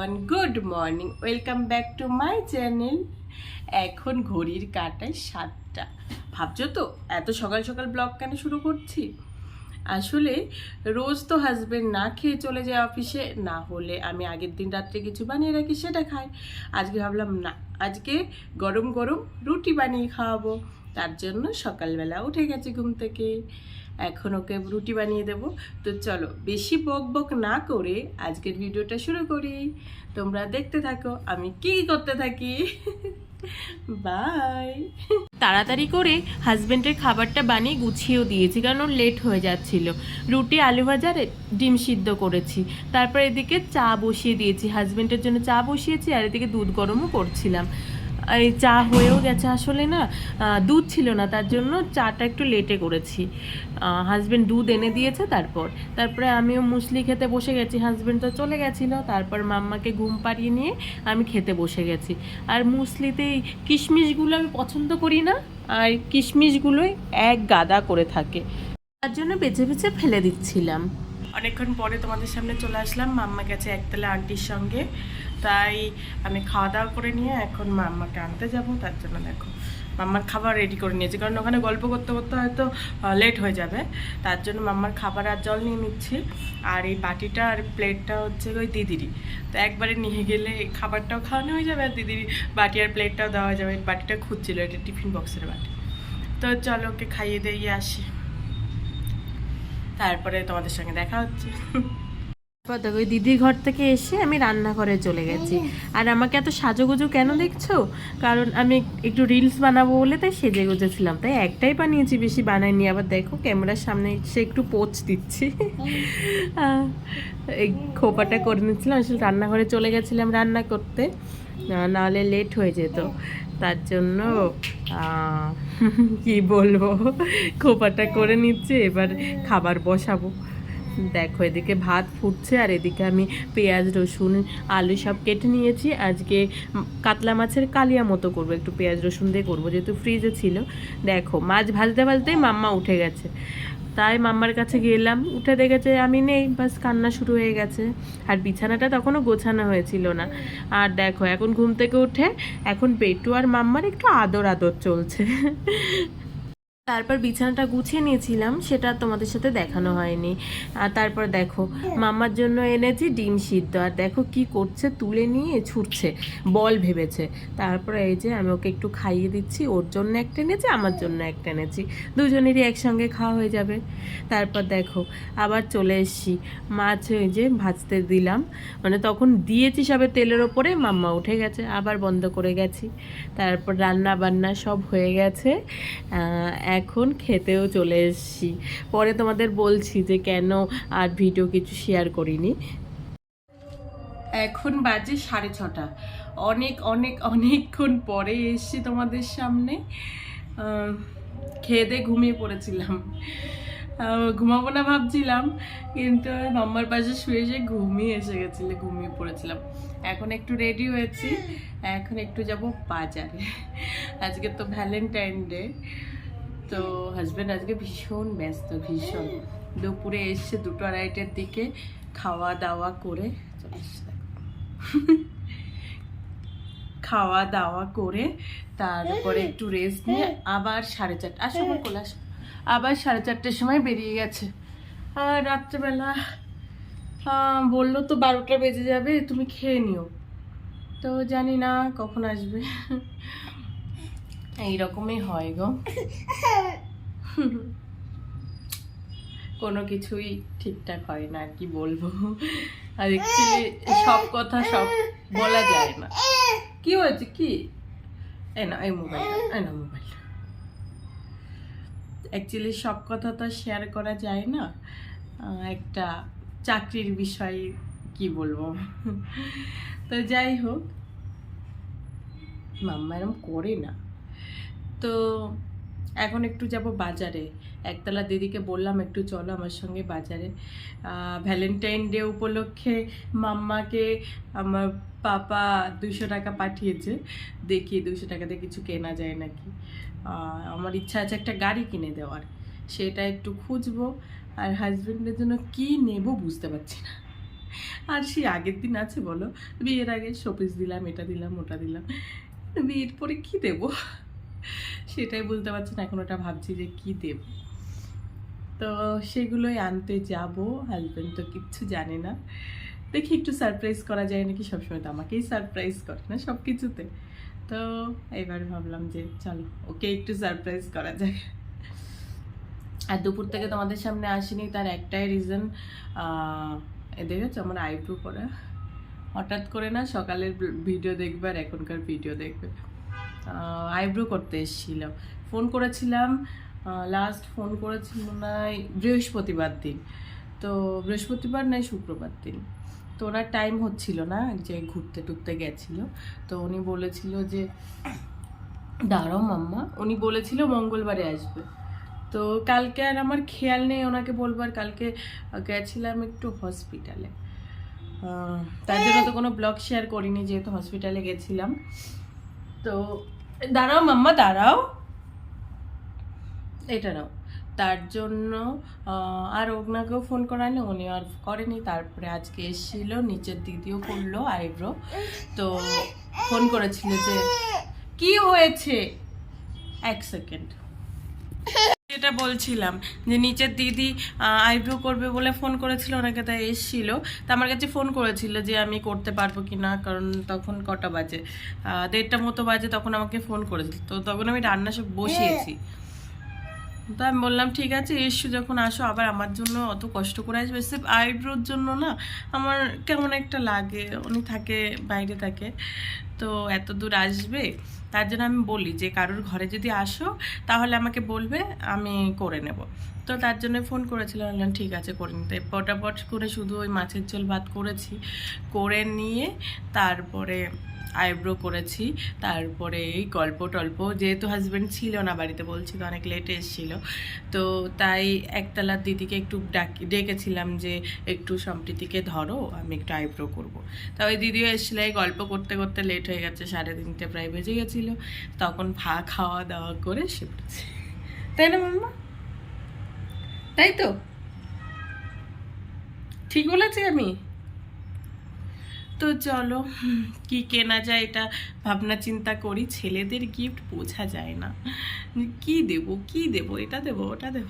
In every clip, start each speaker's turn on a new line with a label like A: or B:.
A: Everyone, good morning, welcome back to my channel. এখন ঘড়ির কাঁটায় 7টা। ভাবছো তো এত সকাল সকাল ব্লগ কেন শুরু করছি? আসলে রোজ তো হাজবেন্ড না খেয়ে চলে যায় অফিসে, না হলে আমি আগের দিন রাত্রে কিছু বানিয়ে রাখি সেটা খাই। আজকে ভাবলাম না, আজকে গরম গরম রুটি বানিয়ে খাওয়াবো। তার জন্য সকালবেলা উঠে গেছি ঘুম থেকে, এখন ওকে রুটি বানিয়ে দেব। তো চলো বেশি বক বক না করে আজকের ভিডিওটা শুরু করি। তোমরা দেখতে থাকো আমি কি করতে থাকি। বাই। তাড়াতাড়ি করে হাজবেন্ডের খাবারটা বানিয়ে গুছিয়েও দিয়েছি, কারণ ওর লেট হয়ে যাচ্ছিল। রুটি, আলু ভাজা, ডিম সিদ্ধ করেছি। তারপর এদিকে চা বসিয়ে দিয়েছি, হাজবেন্ডের জন্য চা বসিয়েছি, আর এদিকে দুধ গরমও করছিলাম। এই চা হয়েও গেছে, আসলে না দুধ ছিল না, তার জন্য চাটা একটু লেটে করেছি। হাজবেন্ড দুধ এনে দিয়েছে। তারপরে আমিও মুসলি খেতে বসে গেছি। হাজবেন্ড তো চলে গেছিলো, তারপর মাম্মাকে ঘুম পাড়িয়ে নিয়ে আমি খেতে বসে গেছি। আর মুসলিতে এই কিশমিশগুলো আমি পছন্দ করি না, আর কিশমিশগুলোই এক গাদা করে থাকে, তার জন্য বেছে বেছে ফেলে দিচ্ছিলাম। অনেকক্ষণ পরে তোমাদের সামনে চলে আসলাম। মাম্মা গেছে একতলা আন্টির সঙ্গে, তাই আমি খাওয়া দাওয়া করে নিয়ে এখন মাম্মাকে আনতে যাব। তার জন্য দেখো মাম্মার খাবার রেডি করে নিয়েছি, কারণ ওখানে গল্প করতে করতে হয়তো লেট হয়ে যাবে। তার জন্য মাম্মার খাবার আর জল নিয়ে নিচ্ছি। আর এই বাটিটা আর প্লেটটা হচ্ছে ওই দিদিরই, তো একবারে নিয়ে গেলে খাবারটাও খাওয়ানো হয়ে যাবে, আর দিদির বাটি আর প্লেটটাও দেওয়া যাবে। বাটিটা খুঁজছিল, এটা টিফিন বক্সের বাটি। তো চলো ওকে খাইয়ে দিয়ে আসি, তারপরে তোমাদের সঙ্গে দেখা হচ্ছে। ওই দিদির ঘর থেকে এসে আমি রান্নাঘরে চলে গেছি। আর আমাকে এত সাজুগুজু কেন দেখছো? কারণ আমি একটু রিলস বানাবো বলে তাই সেজে গুজেছিলাম, তাই একটাই বানিয়েছি, বেশি বানাইনি। আবার দেখো ক্যামেরার সামনে এসে একটু পোজ দিচ্ছি। এই খোপাটা করে নিচ্ছিলাম, আসলে রান্নাঘরে চলে গেছিলাম রান্না করতে, নাহলে লেট হয়ে যেত। তার জন্য কি বলবো, খোপাটা করে নিচ্ছে, এবার খাবার বসাবো। দেখো এদিকে ভাত ফুটছে, আর এদিকে আমি পেঁয়াজ, রসুন, আলু সব কেটে নিয়েছি। আজকে কাতলা মাছের কালিয়া মতো করবো, একটু পেঁয়াজ রসুন দিয়ে করবো, যেহেতু ফ্রিজে ছিল। দেখো মাছ ভাজতে ভাজতেই মাম্মা উঠে গেছে, তাই মাম্মার কাছে গেলাম। উঠে দেখেছে আমি নেই, বাস কান্না শুরু হয়ে গেছে। আর বিছানাটা তখনও গোছানো হয়েছিল না। আর দেখো এখন ঘুম থেকে উঠে এখন পেটু আর মাম্মার একটু আদর আদর চলছে। তারপর বিছানাটা গুছিয়ে নিয়েছিলাম, সেটা তোমাদের সাথে দেখানো হয়নি। আর তারপর দেখো মাম্মার জন্য এনেছি ডিম সিদ্ধ, আর দেখো কি করছে, তুলে নিয়ে ছুটছে, বল ভেবেছে। তারপরে এই যে আমি ওকে একটু খাইয়ে দিচ্ছি, ওর জন্য একটা এনেছি, আমার জন্য একটা এনেছি, দুজনেরই একসঙ্গে খাওয়া হয়ে যাবে। তারপর দেখো আবার চলে এসছি, মাছ ওই যে ভাজতে দিলাম, মানে তখন দিয়েছি সবে তেলের ওপরে, মাম্মা উঠে গেছে, আবার বন্ধ করে গেছি। তারপর রান্না বান্না সব হয়ে গেছে, এখন খেতেও চলে এসেছি। পরে তোমাদের বলছি যে কেন আর ভিডিও কিছু শেয়ার করিনি। এখন বাজে 6:30, অনেক অনেক অনেকক্ষণ পরে এসেছি তোমাদের সামনে। খেয়ে দিয়ে ঘুমিয়ে পড়েছিলাম, ঘুমাবো না ভাবছিলাম, কিন্তু মাম্মার পাশে শুয়ে এসে ঘুমিয়ে পড়েছিলাম। এখন একটু রেডি হয়েছি, এখন একটু যাব বাজারে। আজকে তো ভ্যালেন্টাইন ডে, তো হাজব্যান্ড আজকে ভীষণ ব্যস্ত, ভীষণ। দুপুরে এসছে 2-2:30টার দিকে, খাওয়া দাওয়া করে খাওয়া দাওয়া করে তারপরে একটু রেস্ট নিয়ে আবার 4:30, আসো আমার কোলে আসো, আবার 4:30টার সময় বেরিয়ে গেছে। আর রাত্রেবেলা বললো তো 12টা বেজে যাবে, তুমি খেয়ে নিও। তো জানি না কখন আসবে, এইরকমই হয় গো, কোনো কিছুই ঠিকঠাক হয় না, আর কি বলবো। আর অ্যাকচুয়ালি সব কথা সব বলা যায় না। কি হয়েছে কি? এই মোবাইলটা অ্যাকচুয়ালি সব কথা তো শেয়ার করা যায় না, একটা চাকরির বিষয়, কি বলবো। তো যাই হোক, মাম্মা এরম করে না। তো এখন একটু যাব বাজারে, একতলা দিদিকে বললাম একটু চলো আমার সঙ্গে বাজারে। ভ্যালেন্টাইন ডে উপলক্ষে মাম্মাকে আমার পাপা 200 টাকা পাঠিয়েছে, দেখি 200 টাকাতে কিছু কেনা যায় নাকি। আমার ইচ্ছা আছে একটা গাড়ি কিনে দেওয়ার, সেটা একটু খুঁজবো। আর হাজব্যান্ডের জন্য কি নেব বুঝতে পারছি না। আর সেই আগের দিন আছে বলো, বিয়ের আগে শোপিস দিলাম, এটা দিলাম, ওটা দিলাম, বিয়ের পরে কি দেব সেটাই বলতে পারছি না, এখন ওটা ভাবছি যে কি দেব। তো সেগুলোই আনতে যাব, হাজব্যান্ড তো কিচ্ছু জানে না। দেখি একটু সারপ্রাইজ করা যায় নাকি, সবসময় তো আমাকেই সারপ্রাইজ করে না সব কিছুতে। তো এবার ভাবলাম যে চলো ওকে একটু সারপ্রাইজ করা যায়। আর দুপুর থেকে তোমাদের সামনে আসিনি, তার একটাই রিজন, দেখেছো আমার আইব্রো করা। হঠাৎ করে না সকালের ভিডিও দেখবে আর এখনকার ভিডিও দেখবে। আইব্রো করতে এসেছিল, ফোন করেছিলাম, লাস্ট ফোন করেছিল না বৃহস্পতিবার দিন, তো বৃহস্পতিবার নয় শুক্রবার দিন। তো ওনার টাইম হচ্ছিল না, যে ঘুরতে টুরতে গেছিলো। তো উনি বলেছিল যে দাঁড়াও মাম্মা, উনি বলেছিল মঙ্গলবারে আসবে। তো কালকে আর আমার খেয়াল নেই ওনাকে বলবার, কালকে গেছিলাম একটু হসপিটালে, তার জন্য তো কোনো ব্লগ শেয়ার করিনি যেহেতু হসপিটালে গেছিলাম। তো দাঁড়াও মাম্মা দাঁড়াও, এটা নাও। তার জন্য আর ওনাকেও ফোন করানি, উনি আর করেনি। তারপরে আজকে এসেছিল, নিচের দিদিও করলো আইব্রো। তো ফোন করেছিল যে কি হয়েছে, এক সেকেন্ড, যেটা বলছিলাম যে নিচের দিদি আইব্রো করবে বলে ফোন করেছিল ওনাকে, তাই এসেছিল। তা আমার কাছে ফোন করেছিল যে আমি করতে পারবো কি না, কারণ তখন কটা বাজে, 1:30 মতো বাজে, তখন আমাকে ফোন করেছিল। তো তখন আমি রান্না সব বসিয়েছি। তো আমি বললাম ঠিক আছে এসো, যখন আসো আবার আমার জন্য অত কষ্ট করে আসবে, সির্ফ আইব্রোর জন্য না আমার কেমন একটা লাগে, উনি থাকে বাইরে থাকে, তো এত দূর আসবে। তার জন্য আমি বলি যে কারোর ঘরে যদি আসো তাহলে আমাকে বলবে, আমি করে নেব। তো তার জন্য ফোন করেছিলাম, বললাম ঠিক আছে করে নিতে। পটাপট করে শুধু ওই মাছের ঝোল ভাত করেছি, করে নিয়ে তারপরে আইব্রো করেছি। তারপরে এই গল্প টল্প, যেহেতু হাজব্যান্ড ছিল না বাড়িতে, বলছিল অনেক লেটে এসেছিলো, তো তাই একতলার দিদিকে একটু ডেকেছিলাম যে একটু সম্প্রীতিকে ধরো, আমি একটু আইব্রো করবো। তা ওই দিদিও এসেছিলো, এই গল্প করতে করতে লেট হয়ে গেছে, 3:30 প্রায় বেজে গেছিলো। তখন খাওয়া দাওয়া করে শিখছি, তাই না মাম্মা? তাই তো ঠিক বলেছি আমি? তো চলো কি কেনা যায় এটা ভাবনা চিন্তা করি। ছেলেদের গিফট বোঝা যায় না, কি দেব কি দেব, এটা দেব ওটা দেব।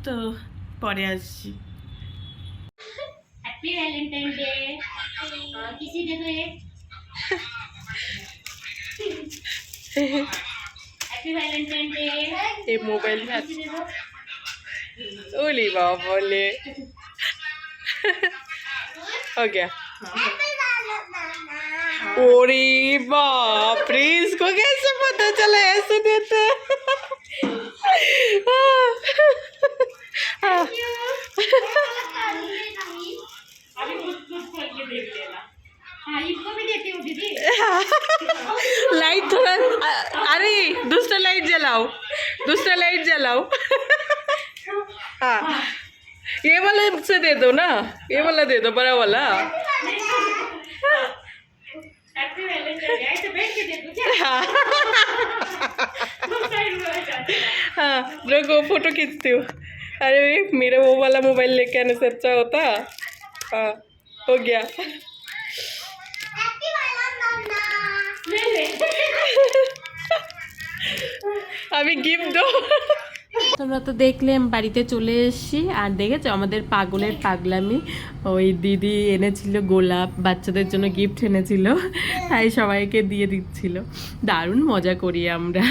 A: তো পরে আসছি।
B: हैप्पी वैलेंटाइन डे किसी दे दो एक हैप्पी वैलेंटाइन डे
A: ये मोबाइल में
B: किसी दे दो
A: ओली बाबोले हो गया। ओरे बाप रे, इसको कैसे पता चला ऐसे देते हैं?
B: अभी कुछ खोल के देख लेना। हाँ इसको भी देती हूँ दीदी।
A: लाइट थोड़ा, अरे दूसरा लाइट जलाओ, दूसरा लाइट जलाओ। हाँ ये वाला से दे दो ना, ये वाला दे दो, बड़ा वाला।
B: हैप्पी वैलेंटाइन डे ऐसे बैठ के दे दूँ क्या? दो साइड में हो जाता है।
A: हाँ रुको फोटो खींचती हूँ। अरे मेरा वो वाला मोबाइल लेके आने से अच्छा होता। हाँ हो गया।
B: ले ले
A: अभी गिफ्ट दो। তোমরা তো দেখলে বাড়িতে চলে এসেছি, আর দেখেছো আমাদের পাগলের পাগলামি। ওই দিদি এনেছিল গোলাপ, বাচ্চাদের জন্য গিফট এনেছিল, তাই সবাইকে দিয়ে দিচ্ছিল। দারুণ মজা করি আমরা।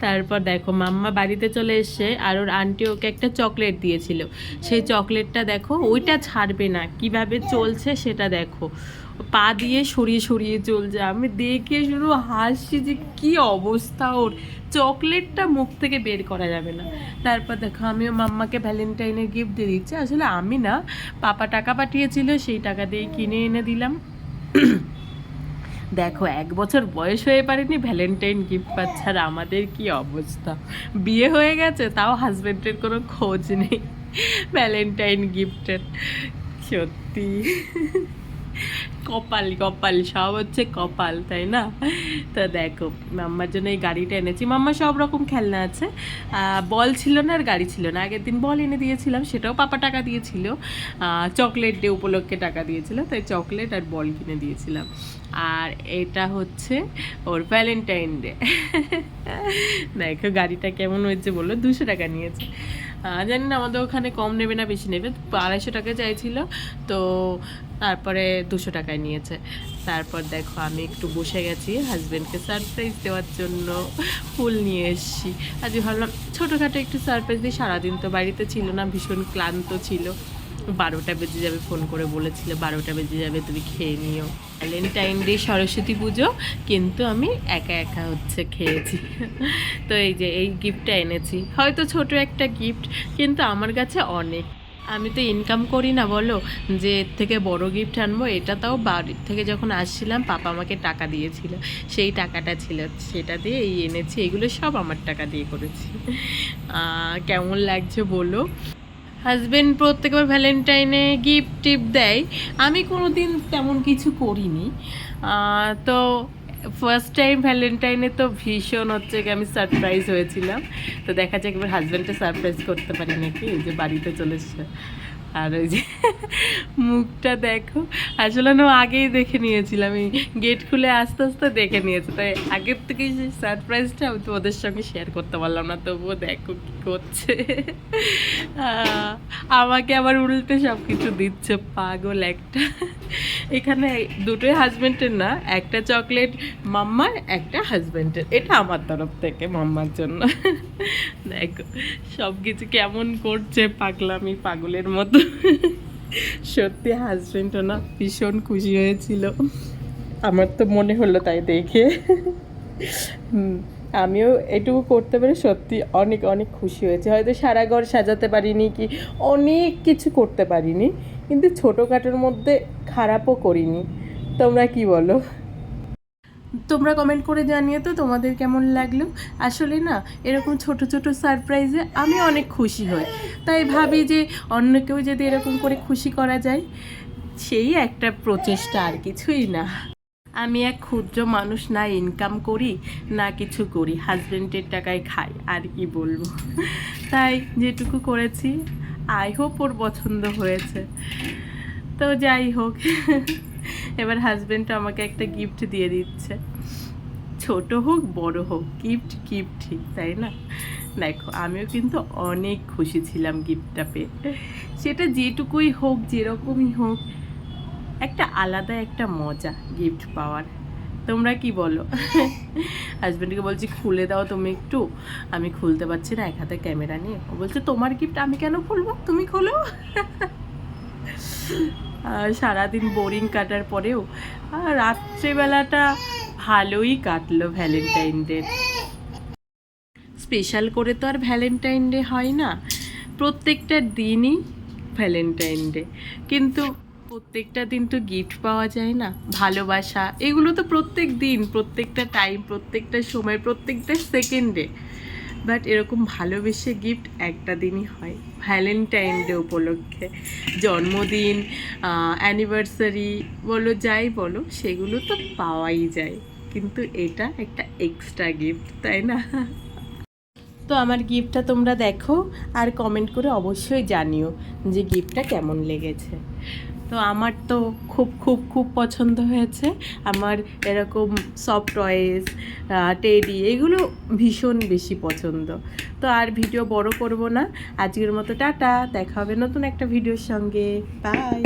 A: তারপর দেখো মাম্মা বাড়িতে চলে এসছে, আর ওর আন্টি ওকে একটা চকলেট দিয়েছিল। সেই চকলেটটা দেখো ওইটা ছাড়বে না, কিভাবে চলছে সেটা দেখো, পা দিয়ে সরিয়ে সরিয়ে চলছে। আমি দেখে শুধু হাসছি যে কি অবস্থা ওর, চকলেটটা মুখ থেকে বের করা যাবে না। তারপর দেখো আমিও মাম্মাকে ভ্যালেন্টাইনের গিফট দিয়ে দিচ্ছি। আসলে আমি না, পাপা টাকা পাঠিয়েছিল, সেই টাকা দিয়ে কিনে এনে দিলাম। দেখো 1 বছর বয়স হয়ে পারেনি ভ্যালেন্টাইন গিফট পাচ্ছে, আর আমাদের কি অবস্থা। বিয়ে হয়ে গেছে তাও হাজব্যান্ডের কোনো খোঁজ নেই ভ্যালেন্টাইন গিফটের। সত্যি কপাল কপাল সব হচ্ছে কপাল, তাই না? তো দেখো মাম্মার জন্য এই গাড়িটা এনেছি। মাম্মা সব রকম খেলনা আছে, বল ছিল না আর গাড়ি ছিল না। আগের দিন বল এনে দিয়েছিলাম, সেটাও পাপা টাকা দিয়েছিল। চকলেট ডে উপলক্ষে টাকা দিয়েছিল, তাই চকলেট আর বল কিনে দিয়েছিলাম। আর এটা হচ্ছে ওর ভ্যালেন্টাইন ডে। দেখো গাড়িটা কেমন হয়েছে বললো, 200 টাকা নিয়েছে। জানি না আমাদের ওখানে কম নেবে না বেশি নেবে, 250 টাকা চাইছিল, তো তারপরে 200 টাকায় নিয়েছে। তারপর দেখো আমি একটু বসে গেছি হাজব্যান্ডকে সারপ্রাইজ দেওয়ার জন্য, ফুল নিয়ে এসেছি। আজ ভাবলাম ছোটোখাটো একটু সারপ্রাইজ দিই, সারাদিন তো বাড়িতে ছিল না, ভীষণ ক্লান্ত ছিল। 12টা বেজে যাবে, ফোন করে বলেছিল 12টা বেজে যাবে, তুমি খেয়ে নিও। ভ্যালেন্টাইন ডে, সরস্বতী পুজো, কিন্তু আমি একা একা হচ্ছে খেয়েছি। তো এই যে এই গিফটটা এনেছি, হয়তো ছোট একটা গিফট, কিন্তু আমার কাছে অনেক। আমি তো ইনকাম করি না বলো যে এর থেকে বড় গিফট আনবো। এটা তাও বাড়ির থেকে যখন আসছিলাম পাপা আমাকে টাকা দিয়েছিল, সেই টাকাটা ছিল, সেটা দিয়ে এই এনেছি। এগুলো সব আমার টাকা দিয়ে করেছি। কেমন লাগছে বলো? হাজব্যান্ড প্রত্যেকবার ভ্যালেন্টাইনে গিফট টিপ দেয়, আমি কোনো দিন তেমন কিছু করিনি। তো ফার্স্ট টাইম ভ্যালেন্টাইনে তো ভীষণ হচ্ছে কি আমি সারপ্রাইজ হয়েছিলাম। তো দেখা যাক এবার হাজব্যান্ডকে সারপ্রাইজ করতে পারি নাকি। এই যে বাড়িতে চলেছে, আর ওই যে মুখটা দেখো, আসলে না আগেই দেখে নিয়েছিলাম, এই গেট খুলে আস্তে আস্তে দেখে নিয়েছে, তাই আগের থেকেই সেই সারপ্রাইজটা আমি তো ওদের সঙ্গে শেয়ার করতে পারলাম না। তবুও দেখো কী করছে, আমাকে আবার উল্টে সব কিছু দিচ্ছে, পাগল একটা। এখানে দুটোই হাজব্যান্ডের না, একটা চকলেট মাম্মার, একটা হাজব্যান্ডের, এটা আমার তরফ থেকে মাম্মার জন্য। দেখো সব কিছু কেমন করছে, পাগলামি পাগলের মতো। সত্যি হাজব্যান্ডও না ভীষণ খুশি হয়েছিল, আমার তো মনে হলো তাই দেখে। আমিও এটুকু করতে পেরে সত্যি অনেক অনেক খুশি হয়েছে। হয়তো সারা ঘর সাজাতে পারিনি, কি অনেক কিছু করতে পারিনি, কিন্তু ছোটোখাটোর মধ্যে খারাপও করিনি। তোমরা কি বলো? তোমরা কমেন্ট করে জানিয়ে তো তোমাদের কেমন লাগলো। আসলে না এরকম ছোট ছোট সারপ্রাইজে আমি অনেক খুশি হই, তাই ভাবি যে অন্য কেউ যদি এরকম করে খুশি করা যায়, সেই একটা প্রচেষ্টা, আর কিছুই না। আমি এক ক্ষুদ্র মানুষ, না ইনকাম করি না কিছু করি, হাজব্যান্ডের টাকায় খাই, আর কি বলবো। তাই যেটুকু করেছি, আই হোপ ওর পছন্দ হয়েছে। তো যাই হোক, এবার হাজব্যান্ড আমাকে একটা গিফট দিয়ে দিচ্ছে, ছোট হোক বড় হোক, গিফট গিফটই, তাই না? দেখো আমিও কিন্তু অনেক খুশি ছিলাম গিফটটা পেয়ে, সেটা যেটুকুই হোক যেরকমই হোক, একটা আলাদা একটা মজা গিফট পাওয়ার। তোমরা কি বলো? হাজব্যান্ডকে বলছি খুলে দাও তুমি একটু, আমি খুলতে পারছি না এক হাতে ক্যামেরা নিয়ে। ও বলছে তোমার গিফট আমি কেন খুলবো, তুমি খোলো। সারাদিন বোরিং কাটার পরেও রাত্রেবেলাটা ভালোই কাটলো ভ্যালেন্টাইন ডে। স্পেশাল করে তো আর ভ্যালেন্টাইন ডে হয় না, প্রত্যেকটা দিনই ভ্যালেন্টাইন ডে, কিন্তু প্রত্যেকটা দিন তো গিফট পাওয়া যায় না, ভালোবাসা এগুলো তো প্রত্যেক দিন, প্রত্যেকটা টাইম, প্রত্যেকটা সময়, প্রত্যেকটা সেকেন্ডে। বাট এরকম ভালোবেসে গিফট একটা দিনই হয়, ভ্যালেন্টাইন ডে উপলক্ষে। জন্মদিন, অ্যানিভার্সারি বলো, যাই বলো, সেগুলো তো পাওয়াই যায়, কিন্তু এটা একটা এক্সট্রা গিফট, তাই না? তো আমার গিফটটা তোমরা দেখো আর কমেন্ট করে অবশ্যই জানিও যে গিফটটা কেমন লেগেছে। তো আমার তো খুব খুব খুব পছন্দ হয়েছে। আমার এরকম সফট টয়েস, টেডি, এগুলো ভীষণ বেশি পছন্দ। তো আর ভিডিও বড় করব না, আজকের মতো টাটা, দেখা হবে নতুন একটা ভিডিওর সঙ্গে, বাই।